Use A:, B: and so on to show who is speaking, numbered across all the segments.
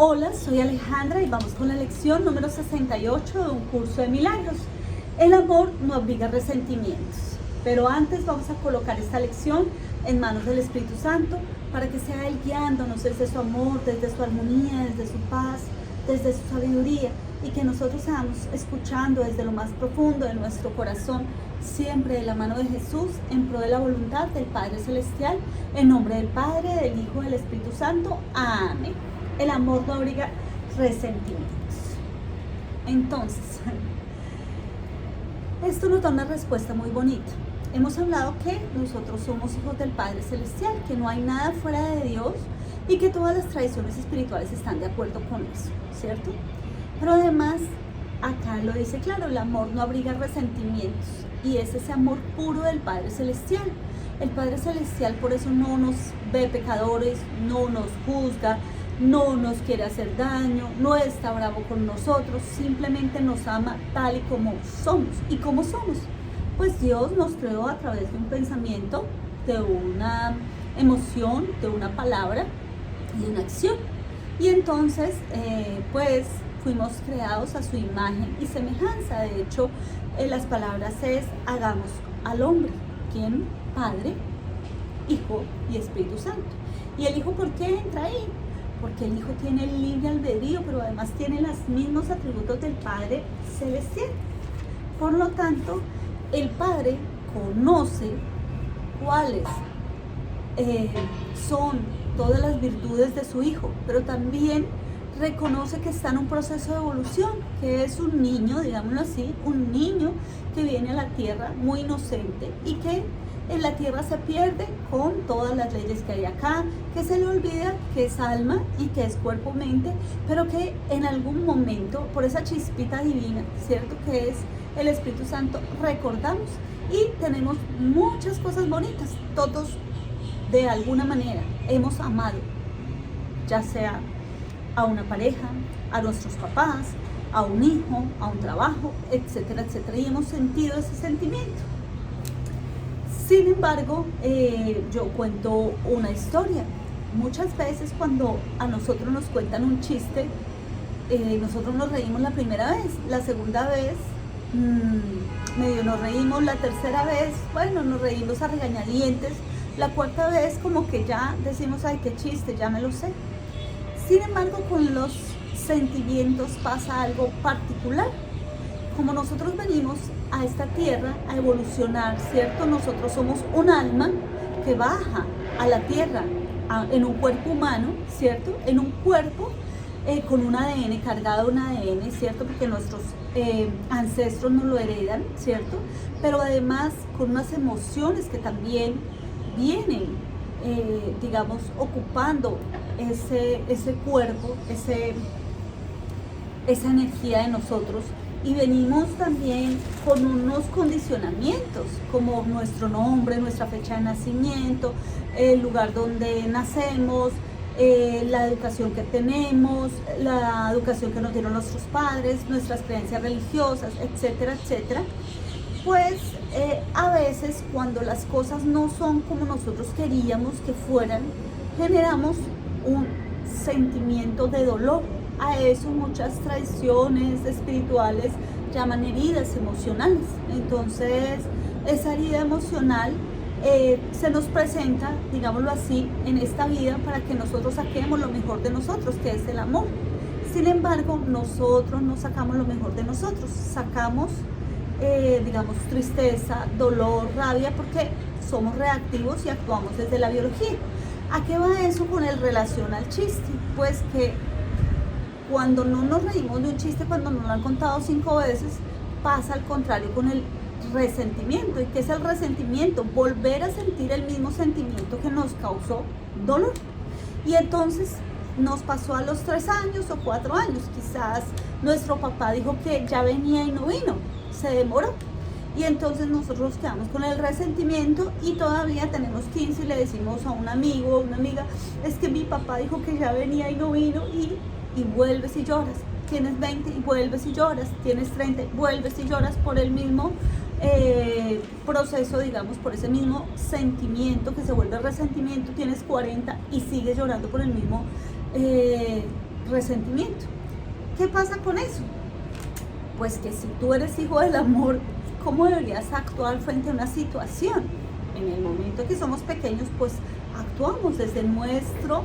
A: Hola, soy Alejandra y vamos con la lección número 68 de un curso de milagros. El amor no abriga resentimientos. Pero antes vamos a colocar esta lección en manos del Espíritu Santo para que sea Él guiándonos desde su amor, desde su armonía, desde su paz, desde su sabiduría, y que nosotros seamos escuchando desde lo más profundo de nuestro corazón, siempre de la mano de Jesús, en pro de la voluntad del Padre Celestial, en nombre del Padre, del Hijo y del Espíritu Santo. Amén. El amor no abriga resentimientos. Entonces, esto nos da una respuesta muy bonita. Hemos hablado que nosotros somos hijos del Padre Celestial, que no hay nada fuera de Dios y que todas las tradiciones espirituales están de acuerdo con eso, ¿cierto? Pero además, acá lo dice claro, el amor no abriga resentimientos, y es ese amor puro del Padre Celestial. El Padre Celestial por eso no nos ve pecadores, no nos juzga, no nos quiere hacer daño, no está bravo con nosotros, simplemente nos ama tal y como somos. ¿Y cómo somos? Pues Dios nos creó a través de un pensamiento, de una emoción, de una palabra y de una acción. Y entonces, pues fuimos creados a su imagen y semejanza. De hecho, las palabras es: hagamos al hombre. ¿Quién? Padre, Hijo y Espíritu Santo. ¿Y el Hijo por qué entra ahí? Porque el Hijo tiene el libre albedrío, pero además tiene los mismos atributos del Padre Celestial. Por lo tanto, el Padre conoce cuáles son todas las virtudes de su Hijo, pero también reconoce que está en un proceso de evolución, que es un niño, digámoslo así, un niño que viene a la tierra muy inocente y que en la tierra se pierde con todas las leyes que hay acá, que se le olvida que es alma y que es cuerpo-mente, pero que en algún momento, por esa chispita divina, ¿cierto?, que es el Espíritu Santo, recordamos y tenemos muchas cosas bonitas. Todos de alguna manera hemos amado, ya sea a una pareja, a nuestros papás, a un hijo, a un trabajo, etcétera, etcétera, y hemos sentido ese sentimiento. Sin embargo, yo cuento una historia. Muchas veces cuando a nosotros nos cuentan un chiste, nosotros nos reímos la primera vez, la segunda vez medio nos reímos, la tercera vez, bueno, nos reímos a regañadientes, la cuarta vez como que ya decimos: ay, qué chiste, ya me lo sé. Sin embargo, con los sentimientos pasa algo particular. Como nosotros venimos a esta tierra a evolucionar, ¿cierto? Nosotros somos un alma que baja a la tierra en un cuerpo humano, ¿cierto? En un cuerpo con un ADN, cargado de un ADN, ¿cierto? Porque nuestros ancestros nos lo heredan, ¿cierto? Pero además con unas emociones que también vienen, digamos, ocupando ese cuerpo, esa energía de nosotros. Y venimos también con unos condicionamientos, como nuestro nombre, nuestra fecha de nacimiento, el lugar donde nacemos, la educación que tenemos, la educación que nos dieron nuestros padres, nuestras creencias religiosas, etcétera, etcétera. Pues a veces cuando las cosas no son como nosotros queríamos que fueran, generamos un sentimiento de dolor. A eso muchas tradiciones espirituales llaman heridas emocionales. Entonces, esa herida emocional se nos presenta, digámoslo así, en esta vida para que nosotros saquemos lo mejor de nosotros, que es el amor. Sin embargo, nosotros no sacamos lo mejor de nosotros, sacamos, digamos, tristeza, dolor, rabia, porque somos reactivos y actuamos desde la biología. ¿A qué va eso con relación al chiste? Pues que cuando no nos reímos de un chiste, cuando nos lo han contado 5 veces, pasa al contrario con el resentimiento. ¿Y qué es el resentimiento? Volver a sentir el mismo sentimiento que nos causó dolor. Y entonces nos pasó a los 3 años o 4 años. Quizás nuestro papá dijo que ya venía y no vino, se demoró. Y entonces nosotros quedamos con el resentimiento y todavía tenemos 15 y le decimos a un amigo o una amiga: es que mi papá dijo que ya venía y no vino, y vuelves y lloras. Tienes 20 y vuelves y lloras. Tienes 30 y vuelves y lloras por el mismo proceso, digamos, por ese mismo sentimiento que se vuelve resentimiento. Tienes 40 y sigues llorando por el mismo resentimiento. ¿Qué pasa con eso? Pues que si tú eres hijo del amor, ¿cómo deberías actuar frente a una situación? En el momento que somos pequeños, pues actuamos desde nuestro,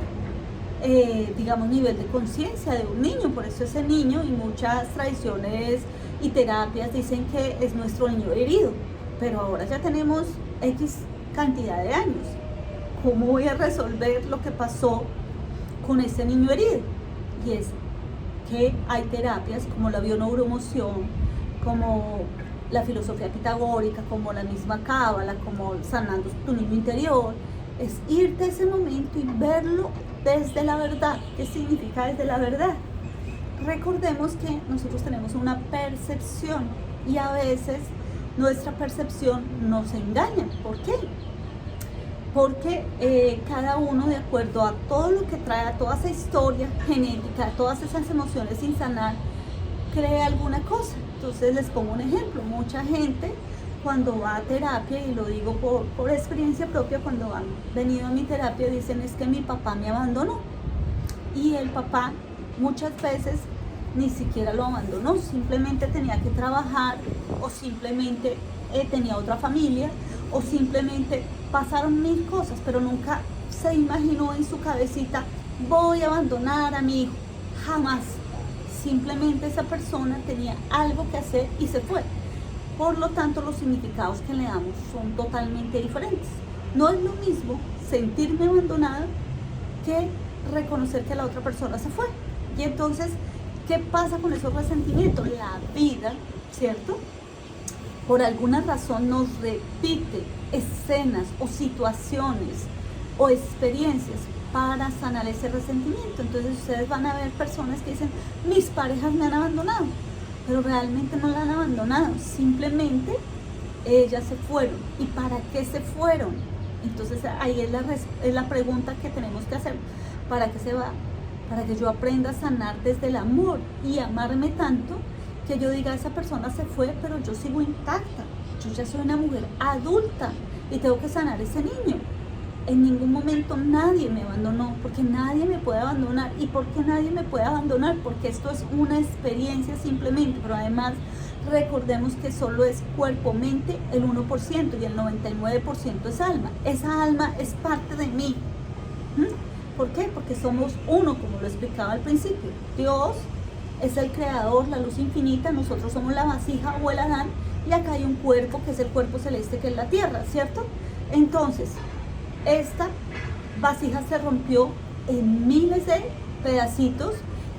A: digamos, nivel de conciencia de un niño. Por eso ese niño, y muchas tradiciones y terapias dicen que es nuestro niño herido. Pero ahora ya tenemos X cantidad de años. ¿Cómo voy a resolver lo que pasó con ese niño herido? Y es que hay terapias como la bioneuroemoción, como la filosofía pitagórica, como la misma cábala, como sanando tu niño interior. Es irte a ese momento y verlo desde la verdad. ¿Qué significa desde la verdad? Recordemos que nosotros tenemos una percepción y a veces nuestra percepción nos engaña. ¿Por qué? Porque cada uno, de acuerdo a todo lo que trae, a toda esa historia genética, a todas esas emociones sin sanar, cree alguna cosa. Entonces les pongo un ejemplo. Mucha gente cuando va a terapia, y lo digo por experiencia propia, cuando han venido a mi terapia dicen es que mi papá me abandonó. Y el papá muchas veces ni siquiera lo abandonó, simplemente tenía que trabajar, o simplemente tenía otra familia, o simplemente pasaron mil cosas, pero nunca se imaginó en su cabecita, voy a abandonar a mi hijo, jamás. Simplemente esa persona tenía algo que hacer y se fue. Por lo tanto, los significados que le damos son totalmente diferentes. No es lo mismo sentirme abandonada que reconocer que la otra persona se fue. Y entonces, ¿qué pasa con esos resentimientos? La vida, ¿cierto?, por alguna razón nos repite escenas o situaciones o experiencias para sanar ese resentimiento. Entonces ustedes van a ver personas que dicen, mis parejas me han abandonado, pero realmente no la han abandonado, simplemente ellas se fueron. ¿Y para qué se fueron? Entonces ahí es la pregunta que tenemos que hacer. ¿Para qué se va? Para que yo aprenda a sanar desde el amor y amarme tanto que yo diga, esa persona se fue, pero yo sigo intacta. Yo ya soy una mujer adulta y tengo que sanar ese niño. En ningún momento nadie me abandonó, porque nadie me puede abandonar. ¿Y por qué nadie me puede abandonar? Porque esto es una experiencia simplemente, pero además recordemos que solo es cuerpo-mente el 1% y el 99% es alma. Esa alma es parte de mí. ¿Por qué? Porque somos uno, como lo explicaba al principio. Dios es el creador, la luz infinita, nosotros somos la vasija o el Adán, y acá hay un cuerpo que es el cuerpo celeste, que es la tierra, ¿cierto? Entonces, esta vasija se rompió en miles de pedacitos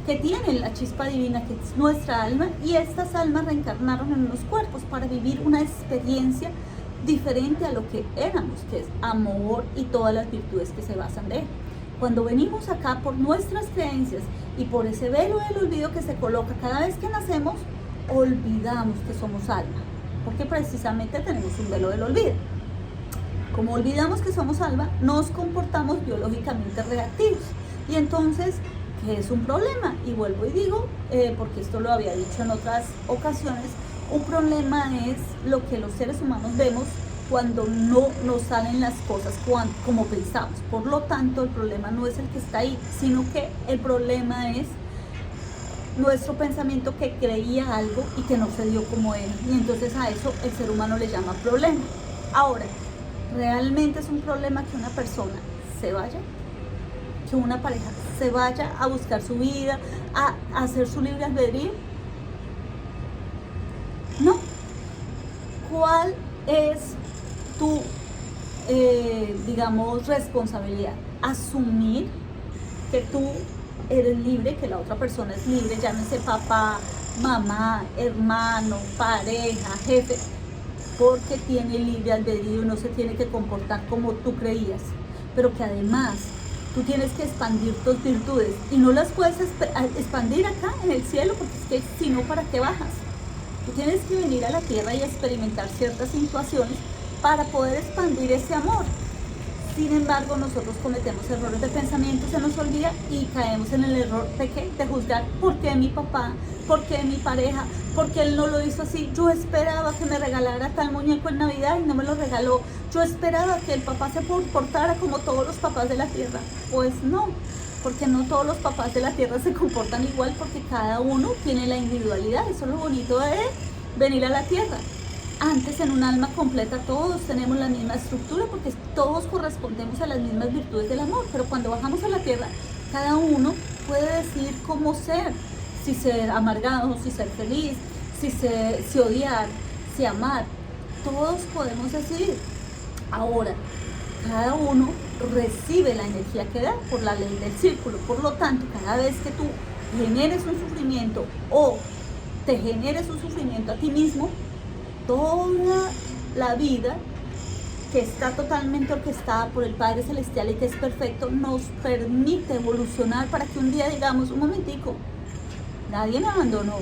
A: que tienen la chispa divina, que es nuestra alma, y estas almas reencarnaron en unos cuerpos para vivir una experiencia diferente a lo que éramos, que es amor y todas las virtudes que se basan de él. Cuando venimos acá por nuestras creencias y por ese velo del olvido que se coloca cada vez que nacemos, olvidamos que somos alma, porque precisamente tenemos un velo del olvido. Como olvidamos que somos alma, nos comportamos biológicamente reactivos. Y entonces, ¿qué es un problema? Y vuelvo y digo, porque esto lo había dicho en otras ocasiones, un problema es lo que los seres humanos vemos cuando no nos salen las cosas como pensamos. Por lo tanto, el problema no es el que está ahí, sino que el problema es nuestro pensamiento que creía algo y que no se dio como era. Y entonces a eso el ser humano le llama problema. Ahora, ¿realmente es un problema que una persona se vaya? ¿Que una pareja se vaya a buscar su vida, a hacer su libre albedrío? No. ¿Cuál es tu, digamos, responsabilidad? Asumir que tú eres libre, que la otra persona es libre, llámese papá, mamá, hermano, pareja, jefe, porque tiene libre albedrío y no se tiene que comportar como tú creías, pero que además tú tienes que expandir tus virtudes y no las puedes expandir acá en el cielo, porque es que si no, ¿para qué bajas? Tú tienes que venir a la tierra y experimentar ciertas situaciones para poder expandir ese amor. Sin embargo, nosotros cometemos errores de pensamiento, se nos olvida y caemos en el error de ¿qué? De juzgar por qué mi papá, por qué mi pareja, por qué él no lo hizo así. Yo esperaba que me regalara tal muñeco en Navidad y no me lo regaló. Yo esperaba que el papá se portara como todos los papás de la tierra. Pues no, porque no todos los papás de la tierra se comportan igual, porque cada uno tiene la individualidad. Eso es lo bonito de venir a la tierra. Antes, en un alma completa, todos tenemos la misma estructura, porque todos correspondemos a las mismas virtudes del amor, pero cuando bajamos a la tierra, cada uno puede decidir cómo ser, si ser amargado, si ser feliz, si odiar, si amar. Todos podemos decidir. Ahora, cada uno recibe la energía que da por la ley del círculo. Por lo tanto, cada vez que tú generes un sufrimiento o te generes un sufrimiento a ti mismo, toda la vida, que está totalmente orquestada por el Padre Celestial y que es perfecto, nos permite evolucionar para que un día digamos, un momentico, nadie me abandonó,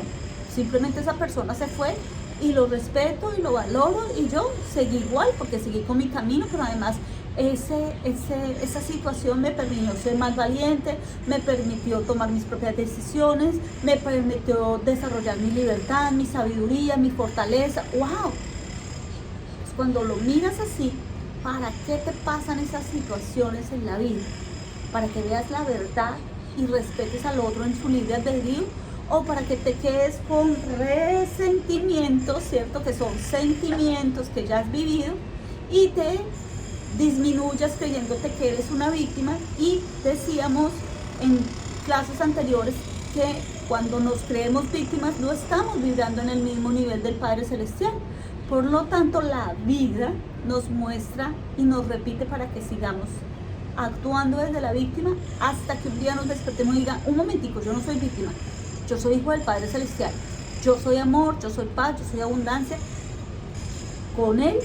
A: simplemente esa persona se fue y lo respeto y lo valoro y yo seguí igual porque seguí con mi camino, pero además esa situación me permitió ser más valiente, me permitió tomar mis propias decisiones, me permitió desarrollar mi libertad, mi sabiduría, mi fortaleza. ¡Wow! Pues cuando lo miras así, ¿para qué te pasan esas situaciones en la vida? ¿Para que veas la verdad y respetes al otro en su libre albedrío? ¿O para que te quedes con resentimientos, cierto? Que son sentimientos que ya has vivido y te disminuyas creyéndote que eres una víctima. Y decíamos en clases anteriores que cuando nos creemos víctimas no estamos vibrando en el mismo nivel del Padre Celestial. Por lo tanto, la vida nos muestra y nos repite para que sigamos actuando desde la víctima hasta que un día nos despertemos y digan, un momentico, yo no soy víctima, yo soy hijo del Padre Celestial, yo soy amor, yo soy paz, yo soy abundancia. Con Él,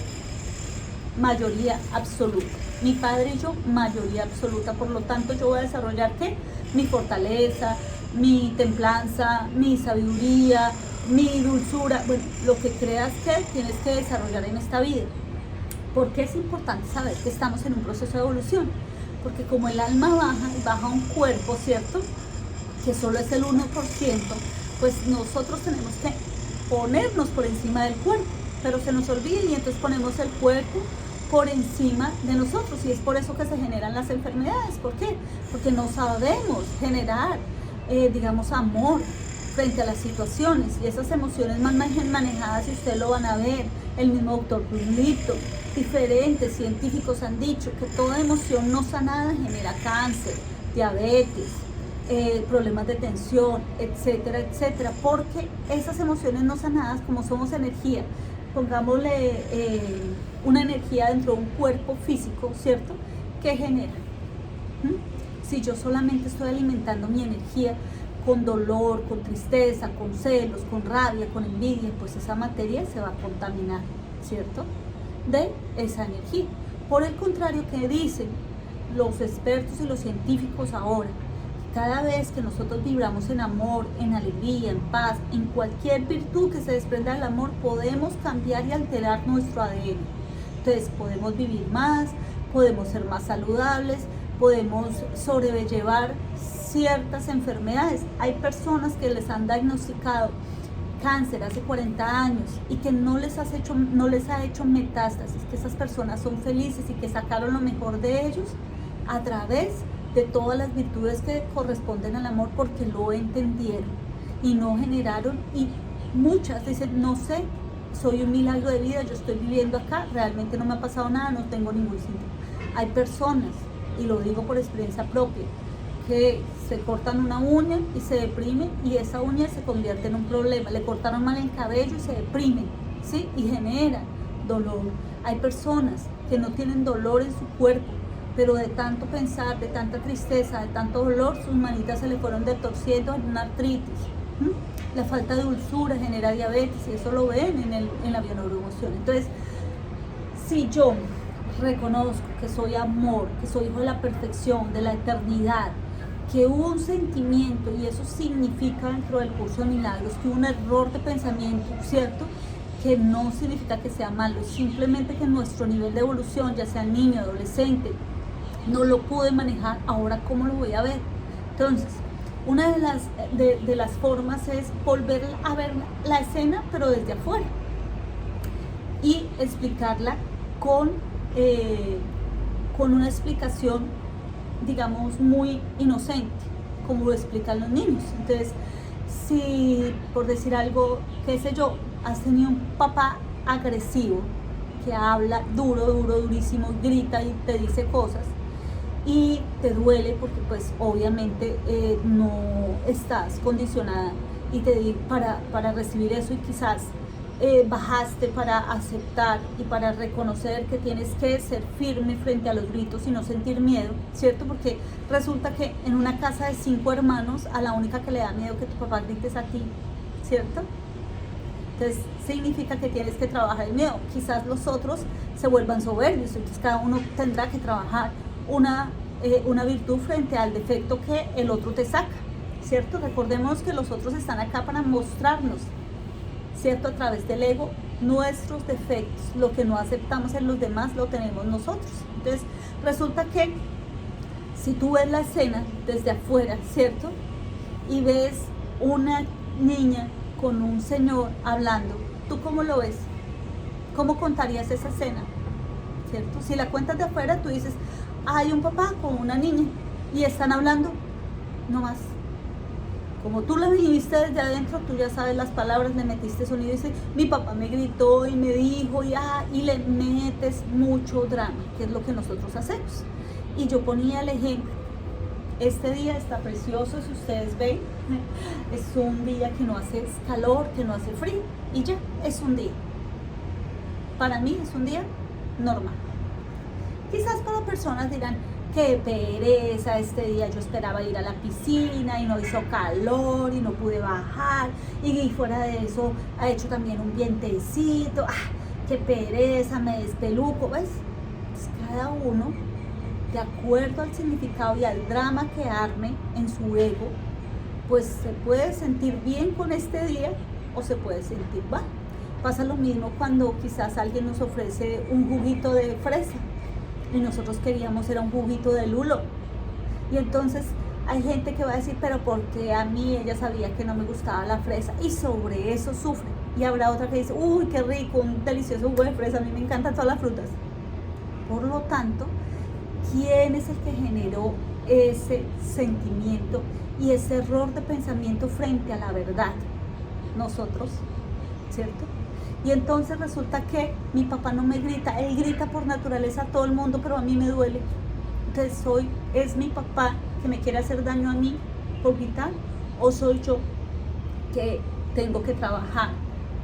A: mayoría absoluta. Mi padre y yo, mayoría absoluta. Por lo tanto, yo voy a desarrollar ¿qué? Mi fortaleza, mi templanza, mi sabiduría, mi dulzura. Bueno, lo que creas que tienes que desarrollar en esta vida. ¿Por qué es importante saber que estamos en un proceso de evolución? Porque como el alma baja un cuerpo, ¿cierto? Que solo es el 1%, pues nosotros tenemos que ponernos por encima del cuerpo. Pero se nos olvida y entonces ponemos el cuerpo por encima de nosotros y es por eso que se generan las enfermedades. ¿Por qué? Porque no sabemos generar, digamos, amor frente a las situaciones y esas emociones más manejadas, y ustedes lo van a ver, el mismo doctor Brunito, diferentes científicos han dicho que toda emoción no sanada genera cáncer, diabetes, problemas de tensión, etcétera, etcétera, porque esas emociones no sanadas, como somos energía, pongámosle una energía dentro de un cuerpo físico, ¿cierto? ¿Qué genera? Si yo solamente estoy alimentando mi energía con dolor, con tristeza, con celos, con rabia, con envidia, pues esa materia se va a contaminar, ¿cierto? De esa energía. Por el contrario, ¿qué dicen los expertos y los científicos ahora? Cada vez que nosotros vibramos en amor, en alegría, en paz, en cualquier virtud que se desprenda del amor, podemos cambiar y alterar nuestro ADN. Entonces podemos vivir más, podemos ser más saludables, podemos sobrellevar ciertas enfermedades. Hay personas que les han diagnosticado cáncer hace 40 años y que no les ha hecho metástasis, que esas personas son felices y que sacaron lo mejor de ellos a través de todas las virtudes que corresponden al amor, porque lo entendieron y no generaron. Y muchas dicen, no sé, soy un milagro de vida, yo estoy viviendo acá, realmente no me ha pasado nada, no tengo ningún síntoma. Hay personas, y lo digo por experiencia propia, que se cortan una uña y se deprimen y esa uña se convierte en un problema. Le cortaron mal el cabello y se deprimen, ¿sí? Y genera dolor. Hay personas que no tienen dolor en su cuerpo, pero de tanto pensar, de tanta tristeza, de tanto dolor, sus manitas se le fueron detorciendo en una artritis. La falta de dulzura genera diabetes y eso lo ven en la bioneuroemoción. Entonces, si yo reconozco que soy amor, que soy hijo de la perfección, de la eternidad, que hubo un sentimiento, y eso significa dentro del curso de milagros, que hubo un error de pensamiento, ¿cierto? Que no significa que sea malo, simplemente que nuestro nivel de evolución, ya sea niño, adolescente, no lo pude manejar. Ahora, ¿cómo lo voy a ver? Entonces, una de las formas es volver a ver la escena, pero desde afuera, y explicarla con una explicación digamos, muy inocente, como lo explican los niños. Entonces, si por decir algo, qué sé yo, has tenido un papá agresivo, que habla durísimo, grita y te dice cosas, y te duele porque pues obviamente no estás condicionada y te di para recibir eso, y quizás bajaste para aceptar y para reconocer que tienes que ser firme frente a los gritos y no sentir miedo, ¿cierto? Porque resulta que en una casa de 5 hermanos, a la única que le da miedo que tu papá grites a ti, ¿cierto? Entonces significa que tienes que trabajar el miedo. Quizás los otros se vuelvan soberbios, entonces cada uno tendrá que trabajar una virtud frente al defecto que el otro te saca, ¿cierto? Recordemos que los otros están acá para mostrarnos, ¿cierto? A través del ego, nuestros defectos, lo que no aceptamos en los demás lo tenemos nosotros. Entonces resulta que si tú ves la escena desde afuera, ¿cierto? Y ves una niña con un señor hablando, ¿tú cómo lo ves? ¿Cómo contarías esa escena? ¿Cierto? Si la cuentas de afuera, tú dices, hay un papá con una niña y están hablando, no más. Como tú la viviste desde adentro, tú ya sabes las palabras, le metiste sonido y dices, mi papá me gritó y me dijo, y le metes mucho drama, que es lo que nosotros hacemos. Y yo ponía el ejemplo, este día está precioso, si ustedes ven, es un día que no hace calor, que no hace frío, y ya, es un día. Para mí es un día normal. Quizás para personas dirán, qué pereza, este día yo esperaba ir a la piscina y no hizo calor y no pude bajar, y fuera de eso ha hecho también un vientecito, qué pereza, me despeluco, ¿ves? Pues cada uno, de acuerdo al significado y al drama que arme en su ego, pues se puede sentir bien con este día o se puede sentir mal. Pasa lo mismo cuando quizás alguien nos ofrece un juguito de fresa y nosotros queríamos era un juguito de lulo, y entonces hay gente que va a decir, pero porque a mí ella sabía que no me gustaba la fresa, y sobre eso sufre. Y habrá otra que dice, uy, qué rico, un delicioso jugo de fresa, a mí me encantan todas las frutas. Por lo tanto, ¿quién es el que generó ese sentimiento y ese error de pensamiento frente a la verdad? Nosotros, ¿cierto? Y entonces resulta que mi papá no me grita, él grita por naturaleza a todo el mundo, pero a mí me duele. Entonces ¿es mi papá que me quiere hacer daño a mí por gritar? ¿O soy yo que tengo que trabajar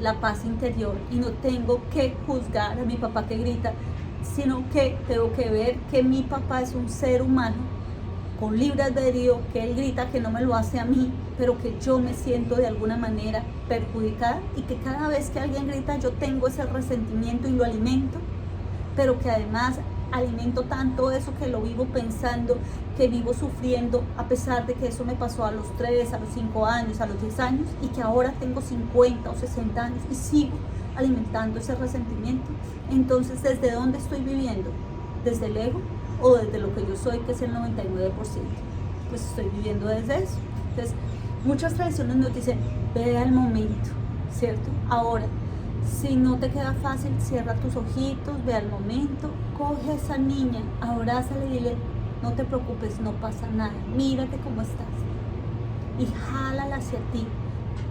A: la paz interior y no tengo que juzgar a mi papá que grita, sino que tengo que ver que mi papá es un ser humano con libre albedrío, que él grita, que no me lo hace a mí, pero que yo me siento de alguna manera perjudicada, y que cada vez que alguien grita yo tengo ese resentimiento y lo alimento, pero que además alimento tanto eso que lo vivo pensando, que vivo sufriendo, a pesar de que eso me pasó a los 3, a los 5 años, a los 10 años, y que ahora tengo 50 o 60 años y sigo alimentando ese resentimiento. Entonces, ¿desde dónde estoy viviendo? ¿Desde el ego o desde lo que yo soy, que es el 99%? Pues estoy viviendo desde eso. Entonces, muchas tradiciones nos dicen, ve al momento, ¿cierto? Ahora, si no te queda fácil, cierra tus ojitos, ve al momento, coge a esa niña, abrázala y dile, no te preocupes, no pasa nada, mírate cómo estás, y jálala hacia ti.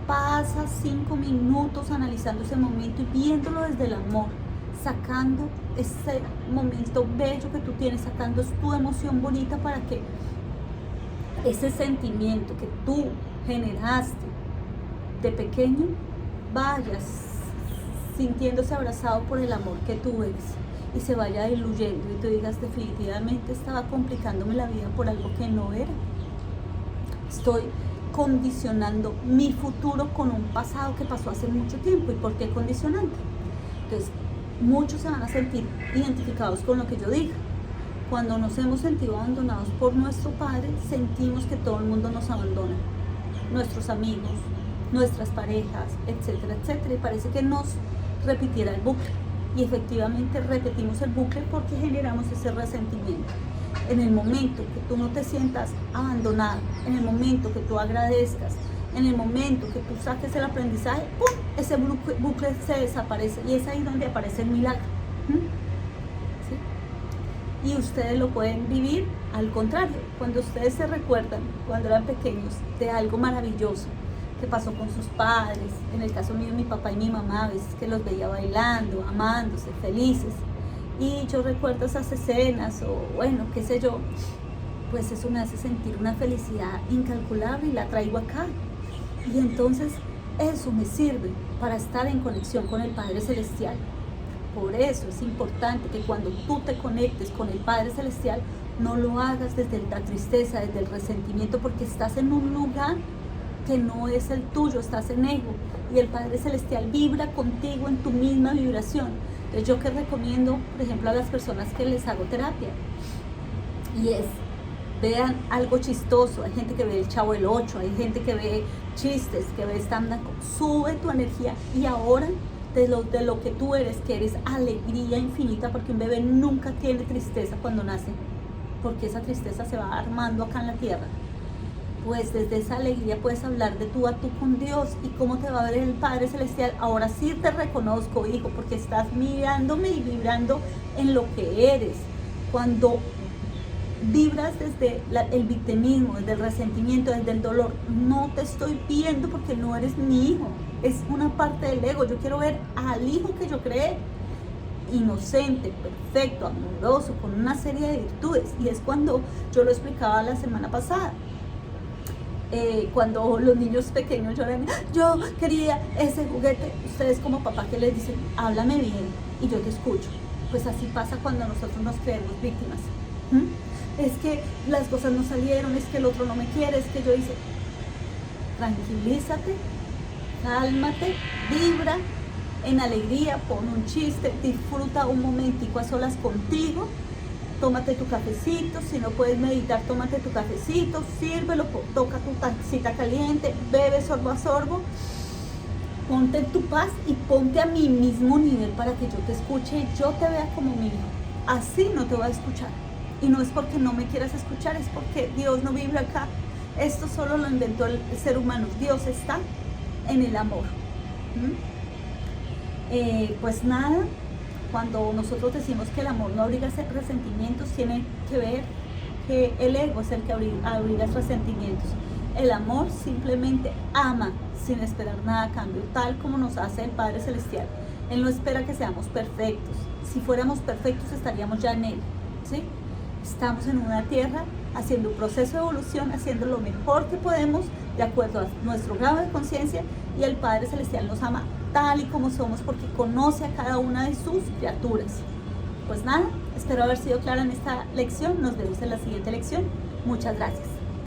A: Pasa 5 minutos analizando ese momento y viéndolo desde el amor, sacando ese momento bello que tú tienes, sacando tu emoción bonita, para que ese sentimiento que tú generaste de pequeño vayas sintiéndose abrazado por el amor que tú eres, y se vaya diluyendo y tú digas, definitivamente estaba complicándome la vida por algo que no era. Estoy condicionando mi futuro con un pasado que pasó hace mucho tiempo. ¿Y por qué condicionando? Entonces, muchos se van a sentir identificados con lo que yo diga. Cuando nos hemos sentido abandonados por nuestro padre, sentimos que todo el mundo nos abandona, nuestros amigos, nuestras parejas, etcétera, etcétera, y parece que nos repitiera el bucle, y efectivamente repetimos el bucle porque generamos ese resentimiento. En el momento que tú no te sientas abandonado, en el momento que tú agradezcas, en el momento que tú saques el aprendizaje, ¡pum!, ese bucle se desaparece, y es ahí donde aparece el milagro. ¿Sí? y ustedes lo pueden vivir al contrario. Cuando ustedes se recuerdan, cuando eran pequeños, de algo maravilloso que pasó con sus padres, en el caso mío, mi papá y mi mamá, a veces que los veía bailando, amándose, felices, y yo recuerdo esas escenas, o bueno, qué sé yo, pues eso me hace sentir una felicidad incalculable y la traigo acá. Y entonces eso me sirve para estar en conexión con el Padre Celestial. Por eso es importante que cuando tú te conectes con el Padre Celestial, no lo hagas desde la tristeza, desde el resentimiento, porque estás en un lugar que no es el tuyo, estás en ego, y el Padre Celestial vibra contigo en tu misma vibración. Entonces yo que recomiendo, por ejemplo, a las personas que les hago terapia, y es, vean algo chistoso. Hay gente que ve el Chavo del 8, hay gente que ve chistes, que ve stand-up. Sube tu energía, y ahora de lo que tú eres, que eres alegría infinita, porque un bebé nunca tiene tristeza cuando nace, porque esa tristeza se va armando acá en la tierra. Pues desde esa alegría puedes hablar de tú a tú con Dios, y cómo te va a ver el Padre Celestial. Ahora sí te reconozco, hijo, porque estás mirándome y vibrando en lo que eres. Cuando vibras desde el victimismo, desde el resentimiento, desde el dolor, no te estoy viendo porque no eres mi hijo, es una parte del ego. Yo quiero ver al hijo que yo creé, inocente, perfecto, amoroso, con una serie de virtudes. Y es cuando yo lo explicaba la semana pasada, cuando los niños pequeños lloran, yo quería ese juguete. Ustedes como papá, que les dicen, háblame bien y yo te escucho. Pues así pasa cuando nosotros nos creemos víctimas. Es que las cosas no salieron, es que el otro no me quiere, es que yo hice. Tranquilízate, cálmate, vibra en alegría, pon un chiste, disfruta un momentico a solas contigo, tómate tu cafecito. Si no puedes meditar, tómate tu cafecito, sírvelo, toca tu tacita caliente, bebe sorbo a sorbo, ponte en tu paz y ponte a mi mismo nivel para que yo te escuche y yo te vea como mi hijo. Así no te voy a escuchar. Y no es porque no me quieras escuchar, es porque Dios no vive acá. Esto solo lo inventó el ser humano. Dios está en el amor. Pues nada, cuando nosotros decimos que el amor no abriga resentimientos, tiene que ver que el ego es el que abriga resentimientos. El amor simplemente ama sin esperar nada a cambio, tal como nos hace el Padre Celestial. Él no espera que seamos perfectos. Si fuéramos perfectos, estaríamos ya en Él, ¿sí? Estamos en una tierra haciendo un proceso de evolución, haciendo lo mejor que podemos de acuerdo a nuestro grado de conciencia, y el Padre Celestial nos ama tal y como somos porque conoce a cada una de sus criaturas. Pues nada, espero haber sido clara en esta lección. Nos vemos en la siguiente lección. Muchas gracias.